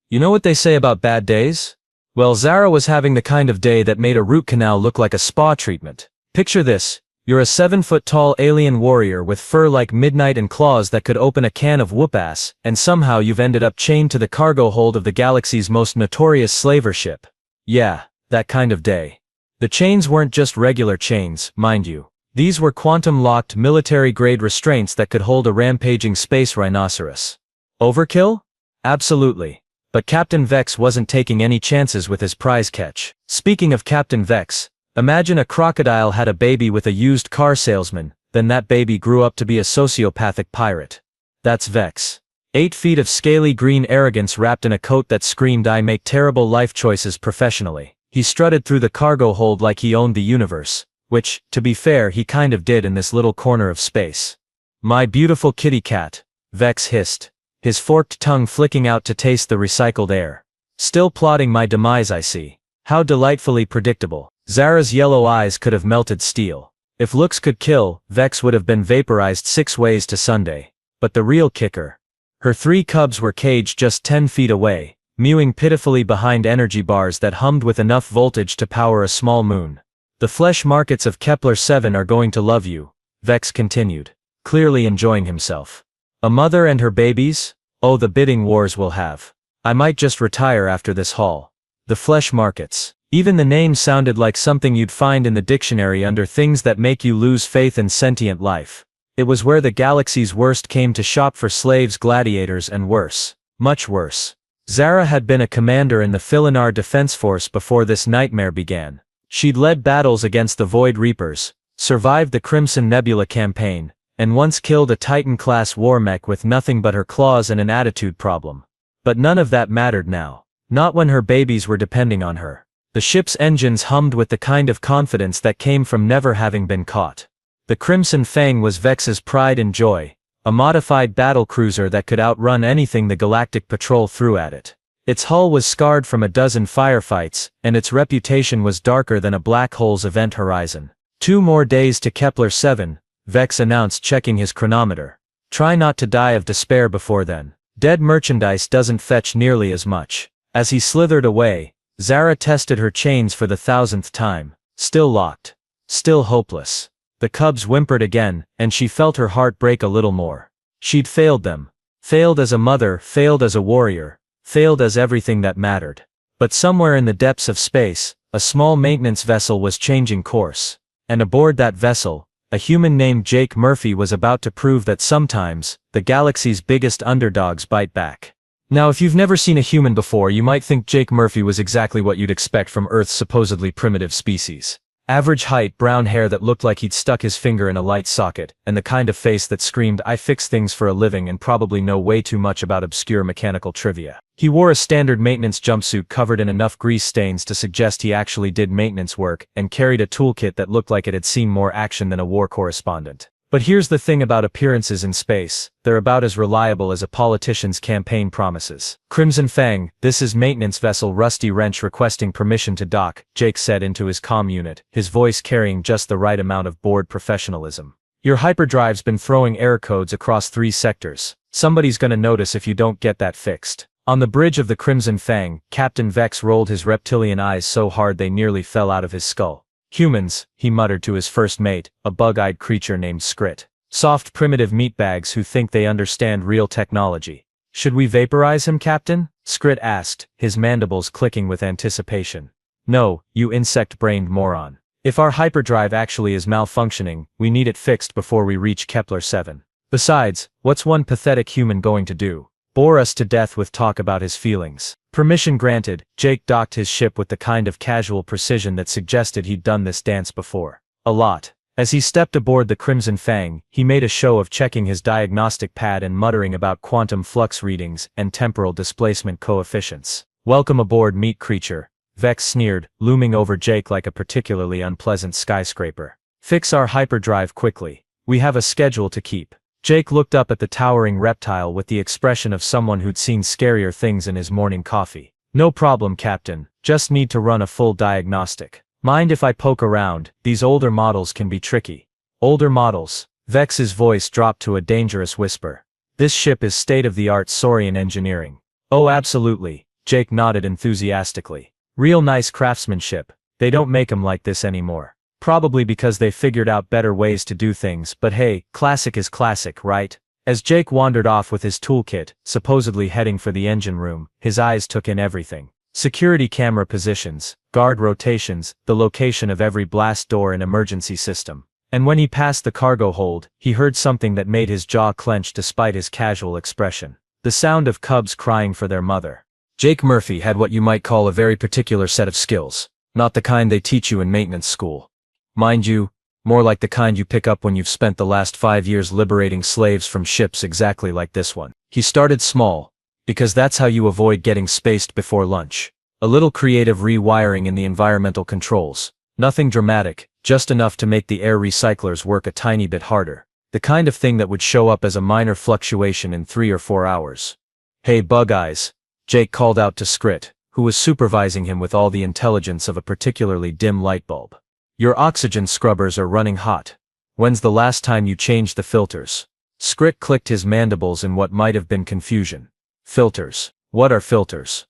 You know what they say about bad days? Well, Zara was having the kind of day that made a root canal look like a spa treatment. Picture this. You're a 7-foot-tall alien warrior with fur like midnight and claws that could open a can of whoop-ass, and somehow you've ended up chained to the cargo hold of the galaxy's most notorious slaver ship. Yeah, that kind of day. The chains weren't just regular chains, mind you. These were quantum-locked military-grade restraints that could hold a rampaging space rhinoceros. Overkill? Absolutely. But Captain Vex wasn't taking any chances with his prize catch. Speaking of Captain Vex, imagine a crocodile had a baby with a used car salesman, then that baby grew up to be a sociopathic pirate. That's Vex. 8 feet of scaly green arrogance wrapped in a coat that screamed I make terrible life choices professionally. He strutted through the cargo hold like he owned the universe, which, to be fair, he kind of did in this little corner of space. My beautiful kitty cat, Vex hissed, his forked tongue flicking out to taste the recycled air. Still plotting my demise, I see. How delightfully predictable. Zara's yellow eyes could have melted steel. If looks could kill, Vex would have been vaporized 6 ways to Sunday. But the real kicker. Her 3 cubs were caged just 10 feet away, mewing pitifully behind energy bars that hummed with enough voltage to power a small moon. The flesh markets of Kepler-7 are going to love you, Vex continued, clearly enjoying himself. A mother and her babies? Oh, the bidding wars we'll have. I might just retire after this haul. The flesh markets. Even the name sounded like something you'd find in the dictionary under things that make you lose faith in sentient life. It was where the galaxy's worst came to shop for slaves, gladiators, and worse. Much worse. Zara had been a commander in the Filinar Defense Force before this nightmare began. She'd led battles against the Void Reapers, survived the Crimson Nebula campaign, and once killed a Titan-class war mech with nothing but her claws and an attitude problem. But none of that mattered now. Not when her babies were depending on her. The ship's engines hummed with the kind of confidence that came from never having been caught. The Crimson Fang was Vex's pride and joy, a modified battlecruiser that could outrun anything the Galactic Patrol threw at it. Its hull was scarred from a dozen firefights, and its reputation was darker than a black hole's event horizon. 2 more days to Kepler-7, Vex announced, checking his chronometer. Try not to die of despair before then. Dead merchandise doesn't fetch nearly as much. As he slithered away, Zara tested her chains for the 1000th time. Still locked. Still hopeless. The cubs whimpered again, and she felt her heart break a little more. She'd failed them. Failed as a mother, failed as a warrior, failed as everything that mattered. But somewhere in the depths of space, a small maintenance vessel was changing course. And aboard that vessel, a human named Jake Murphy was about to prove that sometimes, the galaxy's biggest underdogs bite back. Now, if you've never seen a human before, you might think Jake Murphy was exactly what you'd expect from Earth's supposedly primitive species. Average height, brown hair that looked like he'd stuck his finger in a light socket, and the kind of face that screamed, I fix things for a living and probably know way too much about obscure mechanical trivia. He wore a standard maintenance jumpsuit covered in enough grease stains to suggest he actually did maintenance work, and carried a toolkit that looked like it had seen more action than a war correspondent. But here's the thing about appearances in space, they're about as reliable as a politician's campaign promises. Crimson Fang, this is maintenance vessel Rusty Wrench requesting permission to dock, Jake said into his comm unit, his voice carrying just the right amount of bored professionalism. Your hyperdrive's been throwing error codes across 3 sectors. Somebody's gonna notice if you don't get that fixed. On the bridge of the Crimson Fang, Captain Vex rolled his reptilian eyes so hard they nearly fell out of his skull. Humans, he muttered to his first mate, a bug-eyed creature named Skrit. Soft primitive meatbags who think they understand real technology. Should we vaporize him, Captain? Skrit asked, his mandibles clicking with anticipation. No, you insect-brained moron. If our hyperdrive actually is malfunctioning, we need it fixed before we reach Kepler-7. Besides, what's one pathetic human going to do? Bore us to death with talk about his feelings. Permission granted, Jake docked his ship with the kind of casual precision that suggested he'd done this dance before. A lot. As he stepped aboard the Crimson Fang, he made a show of checking his diagnostic pad and muttering about quantum flux readings and temporal displacement coefficients. Welcome aboard, meat creature, Vex sneered, looming over Jake like a particularly unpleasant skyscraper. Fix our hyperdrive quickly. We have a schedule to keep. Jake looked up at the towering reptile with the expression of someone who'd seen scarier things in his morning coffee. No problem, Captain, just need to run a full diagnostic. Mind if I poke around? These older models can be tricky. Older models? Vex's voice dropped to a dangerous whisper. This ship is state-of-the-art Saurian engineering. Oh, absolutely, Jake nodded enthusiastically. Real nice craftsmanship. They don't make 'em like this anymore. Probably because they figured out better ways to do things, but hey, classic is classic, right? As Jake wandered off with his toolkit, supposedly heading for the engine room, his eyes took in everything. Security camera positions, guard rotations, the location of every blast door and emergency system. And when he passed the cargo hold, he heard something that made his jaw clench despite his casual expression. The sound of cubs crying for their mother. Jake Murphy had what you might call a very particular set of skills, not the kind they teach you in maintenance school. Mind you, more like the kind you pick up when you've spent the last 5 years liberating slaves from ships exactly like this one. He started small, because that's how you avoid getting spaced before lunch. A little creative rewiring in the environmental controls. Nothing dramatic, just enough to make the air recyclers work a tiny bit harder. The kind of thing that would show up as a minor fluctuation in 3 or 4 hours. "Hey, Bug Eyes," Jake called out to Skrit, who was supervising him with all the intelligence of a particularly dim light bulb. "Your oxygen scrubbers are running hot. When's the last time you changed the filters?" Skrit clicked his mandibles in what might have been confusion. "Filters? What are filters?"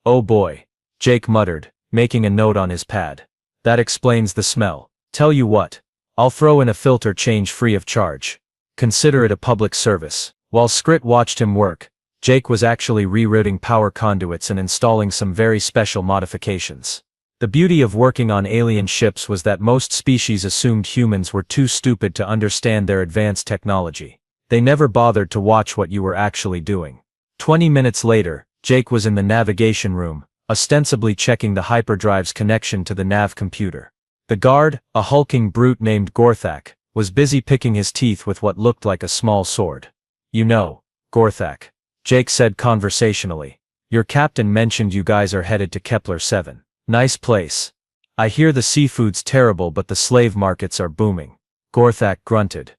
"Oh boy," Jake muttered, making a note on his pad. "That explains the smell. Tell you what, I'll throw in a filter change free of charge. Consider it a public service." While Skrit watched him work, Jake was actually rerouting power conduits and installing some very special modifications. The beauty of working on alien ships was that most species assumed humans were too stupid to understand their advanced technology. They never bothered to watch what you were actually doing. 20 minutes later, Jake was in the navigation room, ostensibly checking the hyperdrive's connection to the nav computer. The guard, a hulking brute named Gorthak, was busy picking his teeth with what looked like a small sword. "You know, Gorthak," Jake said conversationally, "your captain mentioned you guys are headed to Kepler 7. Nice place. I hear the seafood's terrible but the slave markets are booming." Gorthak grunted.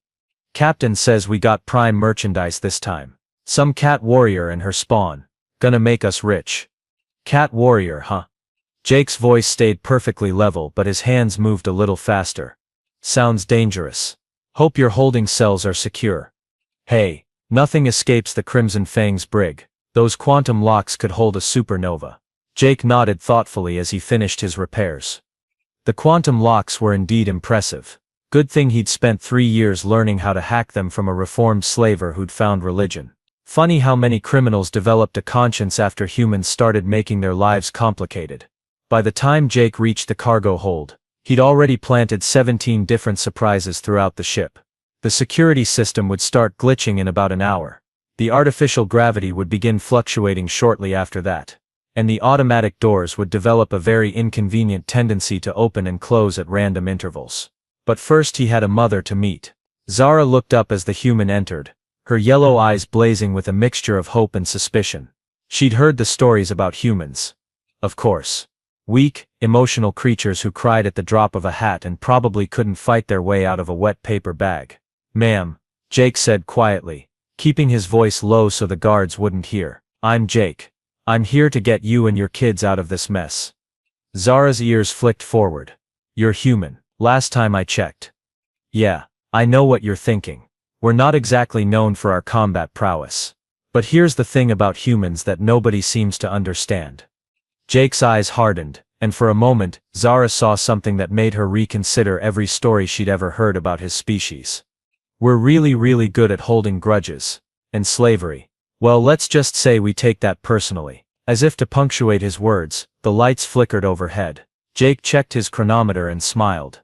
"Captain says we got prime merchandise this time. Some cat warrior and her spawn. Gonna make us rich." "Cat warrior, huh?" Jake's voice stayed perfectly level but his hands moved a little faster. "Sounds dangerous. Hope your holding cells are secure." "Hey, nothing escapes the Crimson Fang's brig. Those quantum locks could hold a supernova." Jake nodded thoughtfully as he finished his repairs. The quantum locks were indeed impressive. Good thing he'd spent 3 years learning how to hack them from a reformed slaver who'd found religion. Funny how many criminals developed a conscience after humans started making their lives complicated. By the time Jake reached the cargo hold, he'd already planted 17 different surprises throughout the ship. The security system would start glitching in about an hour. The artificial gravity would begin fluctuating shortly after that. And the automatic doors would develop a very inconvenient tendency to open and close at random intervals. But first he had a mother to meet. Zara looked up as the human entered, her yellow eyes blazing with a mixture of hope and suspicion. She'd heard the stories about humans. Of course. Weak, emotional creatures who cried at the drop of a hat and probably couldn't fight their way out of a wet paper bag. "Ma'am," Jake said quietly, keeping his voice low so the guards wouldn't hear. "I'm Jake. I'm here to get you and your kids out of this mess." Zara's ears flicked forward. "You're human. Last time I checked." "Yeah, I know what you're thinking. We're not exactly known for our combat prowess. But here's the thing about humans that nobody seems to understand." Jake's eyes hardened, and for a moment, Zara saw something that made her reconsider every story she'd ever heard about his species. "We're really good at holding grudges. And slavery. Well, let's just say we take that personally." As if to punctuate his words, the lights flickered overhead. Jake checked his chronometer and smiled.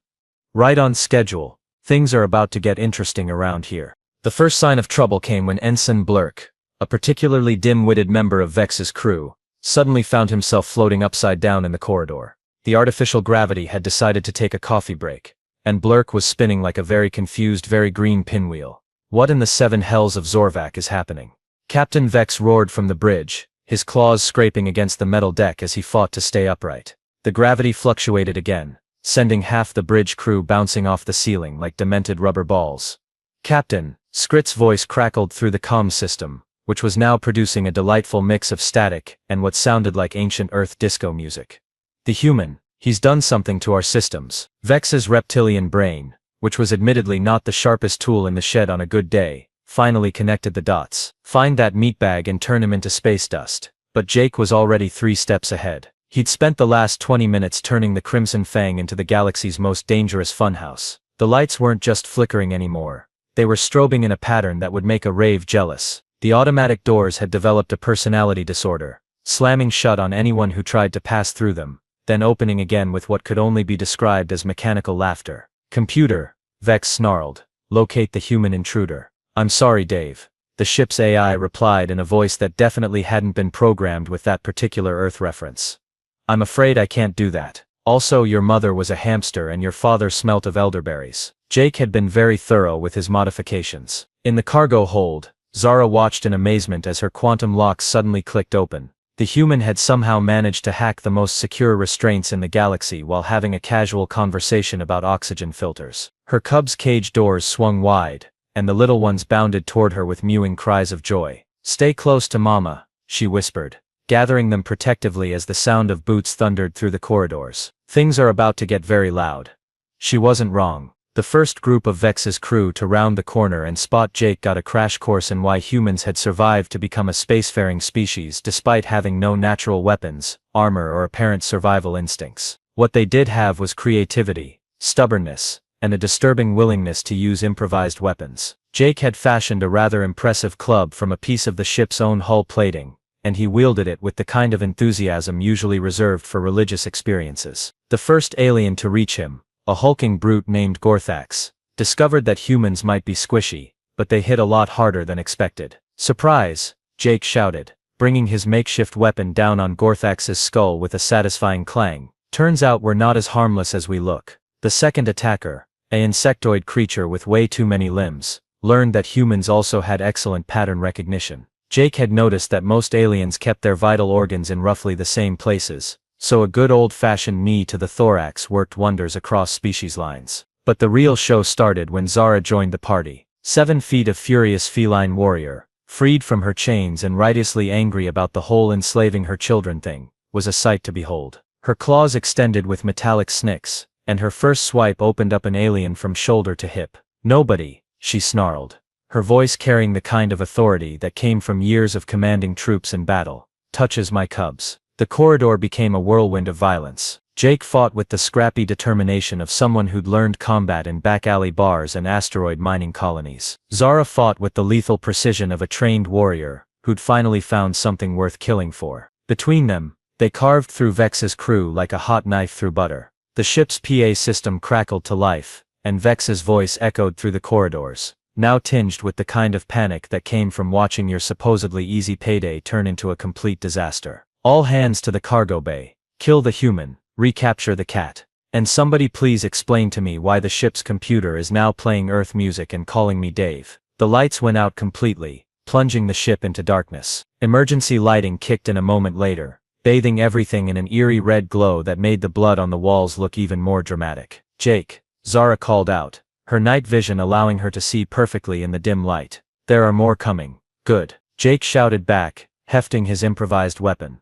"Right on schedule. Things are about to get interesting around here." The first sign of trouble came when Ensign Blurk, a particularly dim-witted member of Vex's crew, suddenly found himself floating upside down in the corridor. The artificial gravity had decided to take a coffee break, and Blurk was spinning like a very confused, very green pinwheel. What in the 7 hells of Zorvak is happening? Captain Vex roared from the bridge, his claws scraping against the metal deck as he fought to stay upright. The gravity fluctuated again, sending half the bridge crew bouncing off the ceiling like demented rubber balls. "Captain," Skrit's voice crackled through the comm system, which was now producing a delightful mix of static and what sounded like ancient Earth disco music. "The human, he's done something to our systems." Vex's reptilian brain, which was admittedly not the sharpest tool in the shed on a good day, finally connected the dots. "Find that meatbag and turn him into space dust." but Jake was already 3 steps ahead. He'd spent the last 20 minutes turning the Crimson Fang into the galaxy's most dangerous funhouse. The lights weren't just flickering anymore. They were strobing in a pattern that would make a rave jealous. The automatic doors had developed a personality disorder, slamming shut on anyone who tried to pass through them, then opening again with what could only be described as mechanical laughter. "Computer," Vex snarled, "locate the human intruder." "I'm sorry, Dave," the ship's AI replied in a voice that definitely hadn't been programmed with that particular Earth reference. "I'm afraid I can't do that. Also, your mother was a hamster and your father smelt of elderberries." Jake had been very thorough with his modifications. In the cargo hold, Zara watched in amazement as her quantum locks suddenly clicked open. The human had somehow managed to hack the most secure restraints in the galaxy while having a casual conversation about oxygen filters. Her cub's cage doors swung wide, and the little ones bounded toward her with mewing cries of joy. "Stay close to Mama," she whispered, gathering them protectively as the sound of boots thundered through the corridors. "Things are about to get very loud." She wasn't wrong. The first group of Vex's crew to round the corner and spot Jake got a crash course in why humans had survived to become a spacefaring species despite having no natural weapons, armor or apparent survival instincts. What they did have was creativity, stubbornness, and a disturbing willingness to use improvised weapons. Jake had fashioned a rather impressive club from a piece of the ship's own hull plating, and he wielded it with the kind of enthusiasm usually reserved for religious experiences. The first alien to reach him, a hulking brute named Gorthax, discovered that humans might be squishy, but they hit a lot harder than expected. "Surprise!" Jake shouted, bringing his makeshift weapon down on Gorthax's skull with a satisfying clang. "Turns out we're not as harmless as we look." The second attacker, an insectoid creature with way too many limbs, learned that humans also had excellent pattern recognition. Jake had noticed that most aliens kept their vital organs in roughly the same places, so a good old-fashioned knee to the thorax worked wonders across species lines. But the real show started when Zara joined the party. 7 feet of furious feline warrior, freed from her chains and righteously angry about the whole enslaving her children thing, was a sight to behold. Her claws extended with metallic snicks, and her first swipe opened up an alien from shoulder to hip. "Nobody," she snarled, her voice carrying the kind of authority that came from years of commanding troops in battle, "touches my cubs." The corridor became a whirlwind of violence. Jake fought with the scrappy determination of someone who'd learned combat in back-alley bars and asteroid mining colonies. Zara fought with the lethal precision of a trained warrior, who'd finally found something worth killing for. Between them, they carved through Vex's crew like a hot knife through butter. The ship's PA system crackled to life, and Vex's voice echoed through the corridors, now tinged with the kind of panic that came from watching your supposedly easy payday turn into a complete disaster. "All hands to the cargo bay. Kill the human, recapture the cat. And somebody please explain to me why the ship's computer is now playing Earth music and calling me Dave." The lights went out completely, plunging the ship into darkness. Emergency lighting kicked in a moment later, bathing everything in an eerie red glow that made the blood on the walls look even more dramatic. "Jake," Zara called out, her night vision allowing her to see perfectly in the dim light. "There are more coming." "Good," Jake shouted back, hefting his improvised weapon.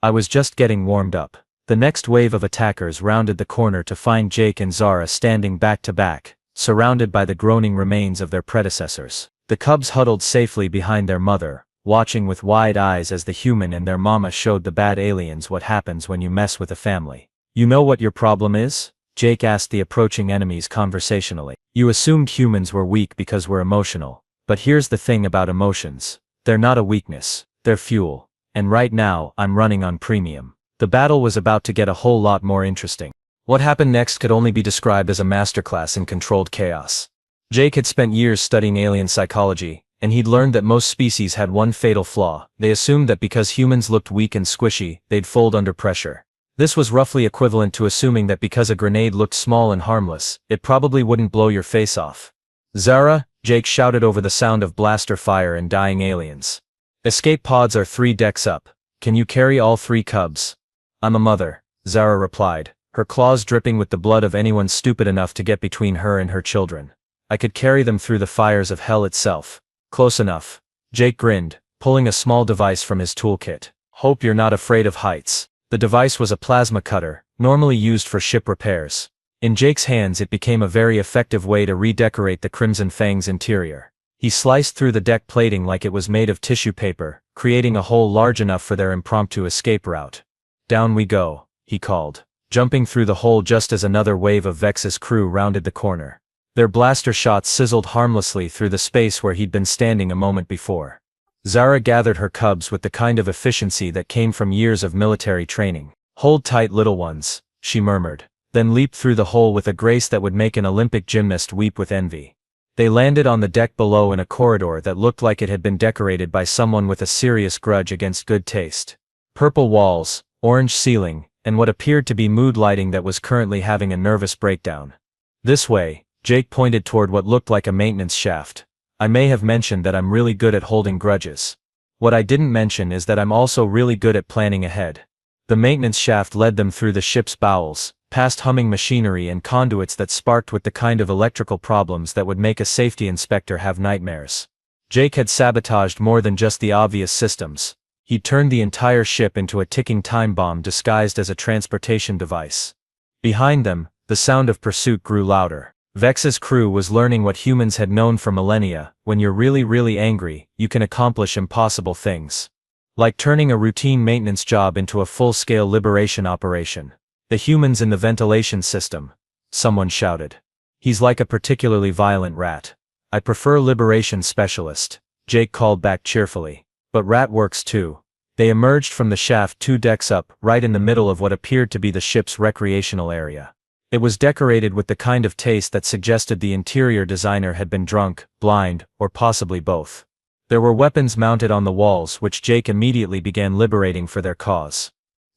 "I was just getting warmed up." The next wave of attackers rounded the corner to find Jake and Zara standing back to back, surrounded by the groaning remains of their predecessors. The cubs huddled safely behind their mother, watching with wide eyes as the human and their mama showed the bad aliens what happens when you mess with a family. "You know what your problem is?" Jake asked the approaching enemies conversationally. "You assumed humans were weak because we're emotional. But here's the thing about emotions. They're not a weakness, they're fuel. And right now, I'm running on premium." The battle was about to get a whole lot more interesting. What happened next could only be described as a masterclass in controlled chaos. Jake had spent years studying alien psychology, and he'd learned that most species had one fatal flaw. They assumed that because humans looked weak and squishy, they'd fold under pressure. This was roughly equivalent to assuming that because a grenade looked small and harmless, it probably wouldn't blow your face off. "Zara," Jake shouted over the sound of blaster fire and dying aliens. "Escape pods are 3 decks up. Can you carry all 3 cubs?" "I'm a mother," Zara replied, her claws dripping with the blood of anyone stupid enough to get between her and her children. "I could carry them through the fires of hell itself." "Close enough." Jake grinned, pulling a small device from his toolkit. "Hope you're not afraid of heights." The device was a plasma cutter, normally used for ship repairs. In Jake's hands it became a very effective way to redecorate the Crimson Fang's interior. He sliced through the deck plating like it was made of tissue paper, creating a hole large enough for their impromptu escape route. "Down we go," he called, jumping through the hole just as another wave of Vex's crew rounded the corner. Their blaster shots sizzled harmlessly through the space where he'd been standing a moment before. Zara gathered her cubs with the kind of efficiency that came from years of military training. "Hold tight, little ones," she murmured, then leaped through the hole with a grace that would make an Olympic gymnast weep with envy. They landed on the deck below in a corridor that looked like it had been decorated by someone with a serious grudge against good taste. Purple walls, orange ceiling, and what appeared to be mood lighting that was currently having a nervous breakdown. "This way," Jake pointed toward what looked like a maintenance shaft. "I may have mentioned that I'm really good at holding grudges. What I didn't mention is that I'm also really good at planning ahead." The maintenance shaft led them through the ship's bowels, past humming machinery and conduits that sparked with the kind of electrical problems that would make a safety inspector have nightmares. Jake had sabotaged more than just the obvious systems. He'd turned the entire ship into a ticking time bomb disguised as a transportation device. Behind them, the sound of pursuit grew louder. Vex's crew was learning what humans had known for millennia: when you're really angry, you can accomplish impossible things. Like turning a routine maintenance job into a full-scale liberation operation. "The humans in the ventilation system," someone shouted. "He's like a particularly violent rat." "I prefer liberation specialist," Jake called back cheerfully. "But rat works too." They emerged from the shaft 2 decks up, right in the middle of what appeared to be the ship's recreational area. It was decorated with the kind of taste that suggested the interior designer had been drunk, blind, or possibly both. There were weapons mounted on the walls which Jake immediately began liberating for their cause.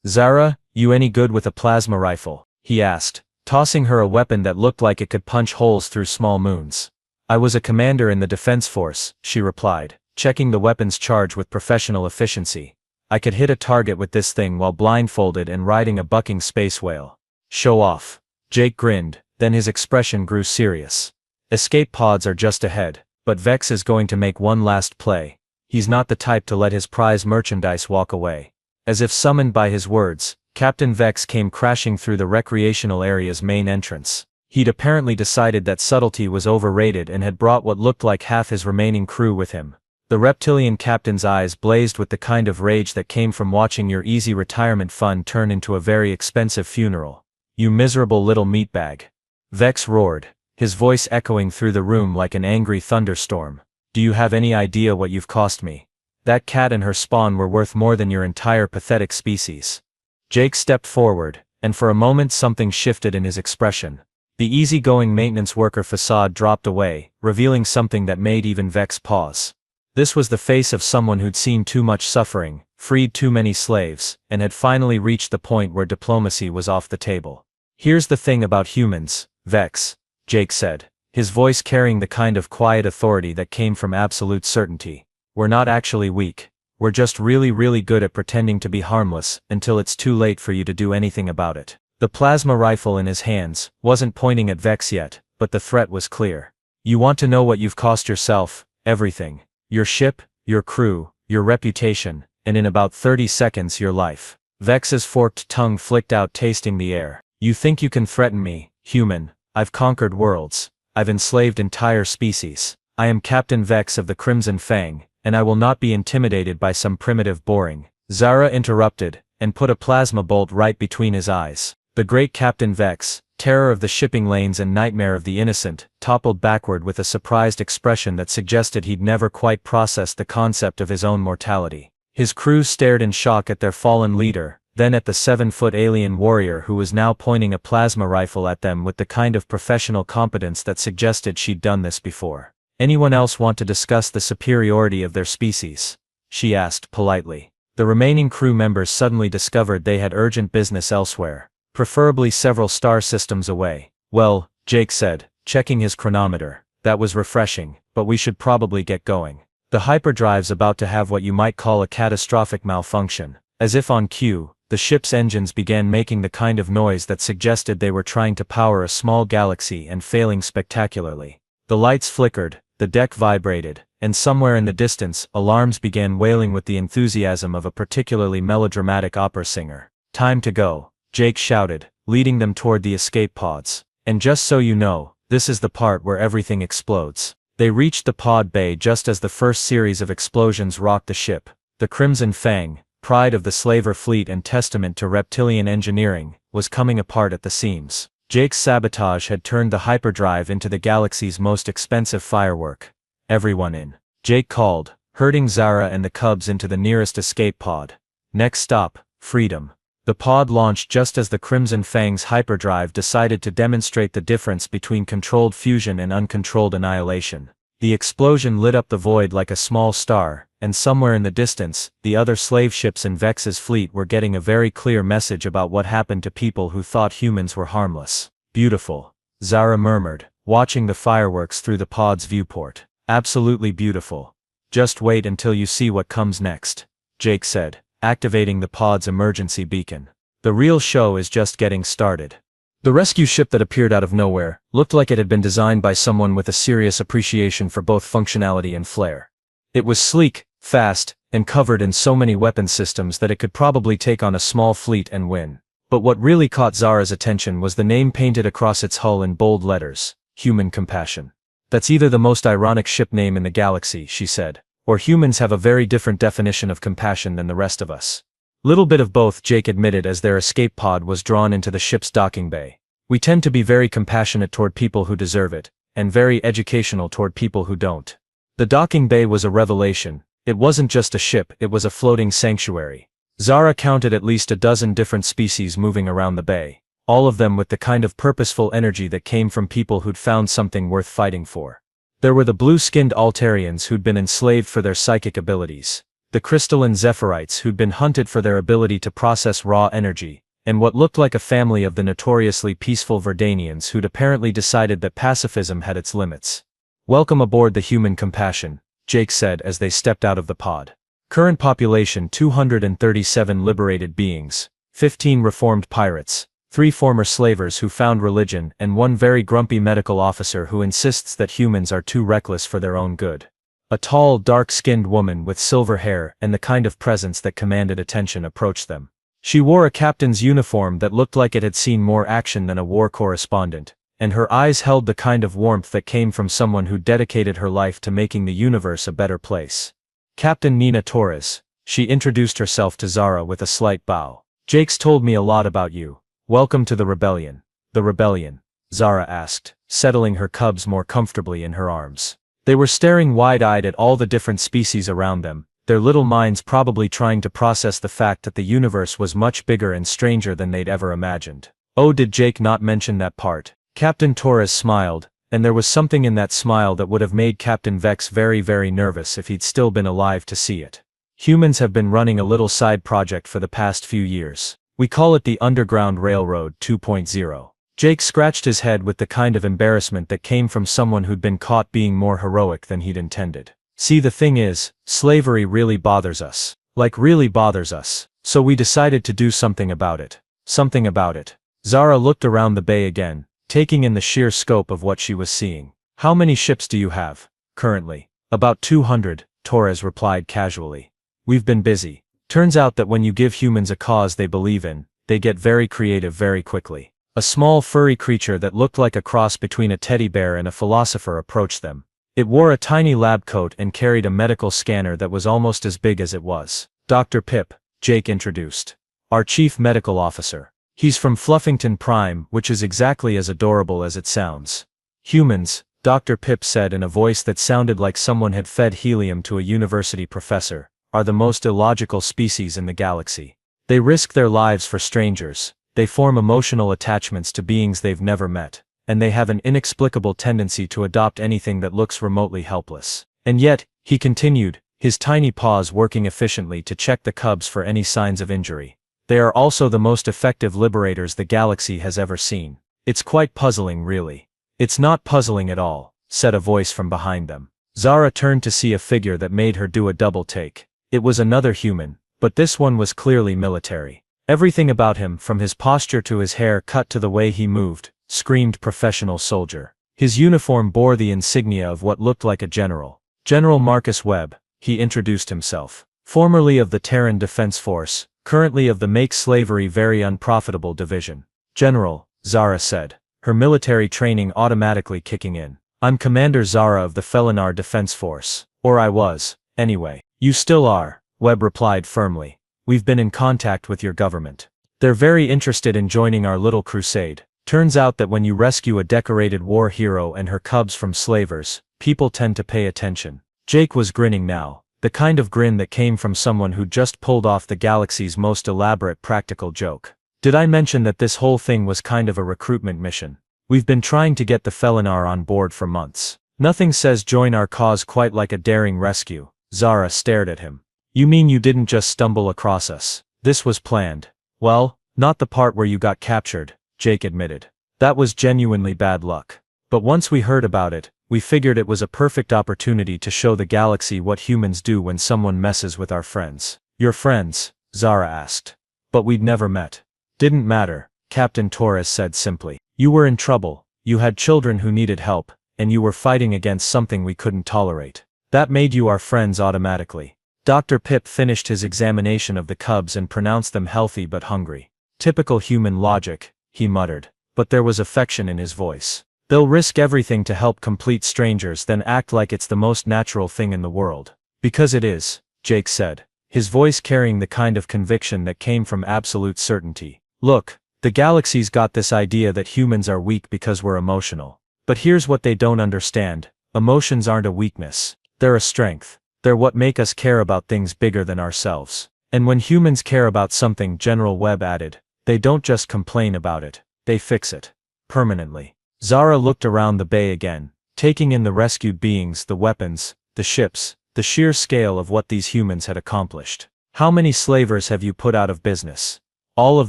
"Zara, you any good with a plasma rifle?" he asked, tossing her a weapon that looked like it could punch holes through small moons. "I was a commander in the defense force," she replied, checking the weapon's charge with professional efficiency. "I could hit a target with this thing while blindfolded and riding a bucking space whale." "Show off." Jake grinned, then his expression grew serious. "Escape pods are just ahead, but Vex is going to make one last play. He's not the type to let his prize merchandise walk away." As if summoned by his words, Captain Vex came crashing through the recreational area's main entrance. He'd apparently decided that subtlety was overrated and had brought what looked like half his remaining crew with him. The reptilian captain's eyes blazed with the kind of rage that came from watching your easy retirement fund turn into a very expensive funeral. "You miserable little meatbag." Vex roared, his voice echoing through the room like an angry thunderstorm. "Do you have any idea what you've cost me? That cat and her spawn were worth more than your entire pathetic species." Jake stepped forward, and for a moment something shifted in his expression. The easygoing maintenance worker facade dropped away, revealing something that made even Vex pause. This was the face of someone who'd seen too much suffering, freed too many slaves, and had finally reached the point where diplomacy was off the table. "Here's the thing about humans, Vex," Jake said, his voice carrying the kind of quiet authority that came from absolute certainty. "We're not actually weak. We're just really good at pretending to be harmless until it's too late for you to do anything about it." The plasma rifle in his hands wasn't pointing at Vex yet, but the threat was clear. "You want to know what you've cost yourself? Everything. Your ship, your crew, your reputation, and in about 30 seconds your life." Vex's forked tongue flicked out, tasting the air. "You think you can threaten me, human? I've conquered worlds. I've enslaved entire species. I am Captain Vex of the Crimson Fang, and I will not be intimidated by some primitive boring." Zara interrupted, and put a plasma bolt right between his eyes. The great Captain Vex, terror of the shipping lanes and nightmare of the innocent, toppled backward with a surprised expression that suggested he'd never quite processed the concept of his own mortality. His crew stared in shock at their fallen leader, then at the 7-foot alien warrior who was now pointing a plasma rifle at them with the kind of professional competence that suggested she'd done this before. "Anyone else want to discuss the superiority of their species?" she asked politely. The remaining crew members suddenly discovered they had urgent business elsewhere, preferably several star systems away. "Well," Jake said, checking his chronometer, "that was refreshing, but we should probably get going. The hyperdrive's about to have what you might call a catastrophic malfunction." As if on cue, the ship's engines began making the kind of noise that suggested they were trying to power a small galaxy and failing spectacularly. The lights flickered, the deck vibrated, and somewhere in the distance, alarms began wailing with the enthusiasm of a particularly melodramatic opera singer. "Time to go," Jake shouted, leading them toward the escape pods. "And just so you know, this is the part where everything explodes." They reached the pod bay just as the first series of explosions rocked the ship. The Crimson Fang, pride of the slaver fleet and testament to reptilian engineering, was coming apart at the seams. Jake's sabotage had turned the hyperdrive into the galaxy's most expensive firework. Everyone in, Jake called, herding Zara and the Cubs into the nearest escape pod. Next stop, freedom. The pod launched just as the Crimson Fang's hyperdrive decided to demonstrate the difference between controlled fusion and uncontrolled annihilation. The explosion lit up the void like a small star, and somewhere in the distance, the other slave ships in Vex's fleet were getting a very clear message about what happened to people who thought humans were harmless. Beautiful, Zara murmured, watching the fireworks through the pod's viewport. Absolutely beautiful. Just wait until you see what comes next, Jake said, activating the pod's emergency beacon. The real show is just getting started. The rescue ship that appeared out of nowhere looked like it had been designed by someone with a serious appreciation for both functionality and flair. It was sleek, fast, and covered in so many weapon systems that it could probably take on a small fleet and win. But what really caught Zara's attention was the name painted across its hull in bold letters, Human Compassion. That's either the most ironic ship name in the galaxy, she said, or humans have a very different definition of compassion than the rest of us. Little bit of both, Jake admitted as their escape pod was drawn into the ship's docking bay. We tend to be very compassionate toward people who deserve it, and very educational toward people who don't. The docking bay was a revelation. It wasn't just a ship, it was a floating sanctuary. Zara counted at least a dozen different species moving around the bay, all of them with the kind of purposeful energy that came from people who'd found something worth fighting for. There were the blue-skinned Altarians who'd been enslaved for their psychic abilities, the crystalline Zephyrite who'd been hunted for their ability to process raw energy, and what looked like a family of the notoriously peaceful Verdanians who'd apparently decided that pacifism had its limits. Welcome aboard the Human Compassion, Jake said as they stepped out of the pod. Current population 237 liberated beings, 15 reformed pirates, 3 former slavers who found religion, and 1 very grumpy medical officer who insists that humans are too reckless for their own good. A tall, dark-skinned woman with silver hair and the kind of presence that commanded attention approached them. She wore a captain's uniform that looked like it had seen more action than a war correspondent, and her eyes held the kind of warmth that came from someone who dedicated her life to making the universe a better place. Captain Nina Torres, she introduced herself to Zara with a slight bow. Jake's told me a lot about you. Welcome to the rebellion. The rebellion? Zara asked, settling her cubs more comfortably in her arms. They were staring wide-eyed at all the different species around them, their little minds probably trying to process the fact that the universe was much bigger and stranger than they'd ever imagined. Oh, did Jake not mention that part? Captain Torres smiled, and there was something in that smile that would have made Captain Vex very, very nervous if he'd still been alive to see it. Humans have been running a little side project for the past few years. We call it the Underground Railroad 2.0. Jake scratched his head with the kind of embarrassment that came from someone who'd been caught being more heroic than he'd intended. See, the thing is, slavery really bothers us. Like really bothers us. So we decided to do something about it. Something about it. Zara looked around the bay again, taking in the sheer scope of what she was seeing. How many ships do you have, currently? About 200, Torres replied casually. We've been busy. Turns out that when you give humans a cause they believe in, they get very creative very quickly. A small furry creature that looked like a cross between a teddy bear and a philosopher approached them. It wore a tiny lab coat and carried a medical scanner that was almost as big as it was. Dr. Pip, Jake introduced. Our chief medical officer. He's from Fluffington Prime, which is exactly as adorable as it sounds. Humans, Dr. Pip said in a voice that sounded like someone had fed helium to a university professor, are the most illogical species in the galaxy. They risk their lives for strangers, they form emotional attachments to beings they've never met, and they have an inexplicable tendency to adopt anything that looks remotely helpless. And yet, he continued, his tiny paws working efficiently to check the cubs for any signs of injury. They are also the most effective liberators the galaxy has ever seen. It's quite puzzling, really. It's not puzzling at all, said a voice from behind them. Zara turned to see a figure that made her do a double take. It was another human, but this one was clearly military. Everything about him, from his posture to his hair cut to the way he moved, screamed professional soldier. His uniform bore the insignia of what looked like a general. General Marcus Webb, he introduced himself. Formerly of the Terran Defense Force, currently of the Make Slavery Very Unprofitable Division. General, Zara said, her military training automatically kicking in. I'm Commander Zara of the Felinar Defense Force. Or I was, anyway. You still are, Webb replied firmly. We've been in contact with your government. They're very interested in joining our little crusade. Turns out that when you rescue a decorated war hero and her cubs from slavers, people tend to pay attention. Jake was grinning now, the kind of grin that came from someone who just pulled off the galaxy's most elaborate practical joke. Did I mention that this whole thing was kind of a recruitment mission? We've been trying to get the Felinar on board for months. Nothing says join our cause quite like a daring rescue. Zara stared at him. You mean you didn't just stumble across us? This was planned. Well, not the part where you got captured, Jake admitted. That was genuinely bad luck. But once we heard about it, we figured it was a perfect opportunity to show the galaxy what humans do when someone messes with our friends. Your friends? Zara asked. But we'd never met. Didn't matter, Captain Torres said simply. You were in trouble, you had children who needed help, and you were fighting against something we couldn't tolerate. That made you our friends automatically. Dr. Pip finished his examination of the cubs and pronounced them healthy but hungry. Typical human logic, he muttered, but there was affection in his voice. They'll risk everything to help complete strangers then act like it's the most natural thing in the world. Because it is, Jake said, his voice carrying the kind of conviction that came from absolute certainty. Look, the galaxy's got this idea that humans are weak because we're emotional. But here's what they don't understand. Emotions aren't a weakness. They're a strength. They're what make us care about things bigger than ourselves. And when humans care about something, General Webb added, they don't just complain about it, they fix it. Permanently. Zara looked around the bay again, taking in the rescued beings, the weapons, the ships, the sheer scale of what these humans had accomplished. How many slavers have you put out of business? All of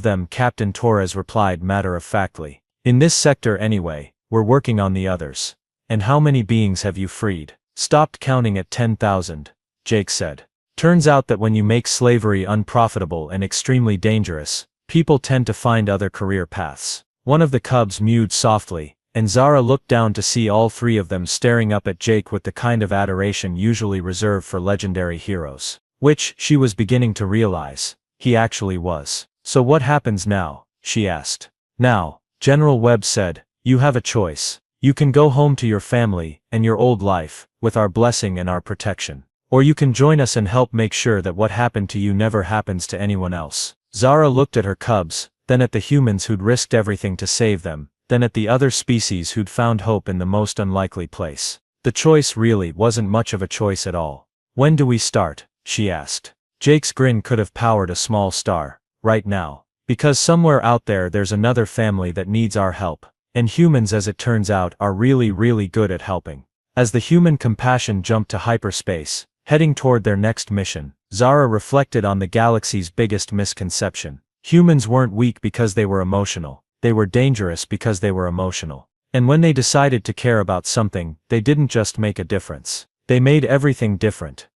them, Captain Torres replied matter-of-factly. In this sector anyway, we're working on the others. And how many beings have you freed? Stopped counting at 10,000, Jake said. Turns out that when you make slavery unprofitable and extremely dangerous, people tend to find other career paths. One of the cubs mewed softly, and Zara looked down to see all three of them staring up at Jake with the kind of adoration usually reserved for legendary heroes. Which, she was beginning to realize, he actually was. So what happens now? She asked. Now, General Webb said, you have a choice. You can go home to your family and your old life, with our blessing and our protection. Or you can join us and help make sure that what happened to you never happens to anyone else. Zara looked at her cubs, then at the humans who'd risked everything to save them, then at the other species who'd found hope in the most unlikely place. The choice really wasn't much of a choice at all. When do we start? She asked. Jake's grin could have powered a small star. Right now. Because somewhere out there there's another family that needs our help. And humans, as it turns out, are really good at helping. As the human compassion jumped to hyperspace, heading toward their next mission, Zara reflected on the galaxy's biggest misconception. Humans weren't weak because they were emotional. They were dangerous because they were emotional. And when they decided to care about something, they didn't just make a difference. They made everything different.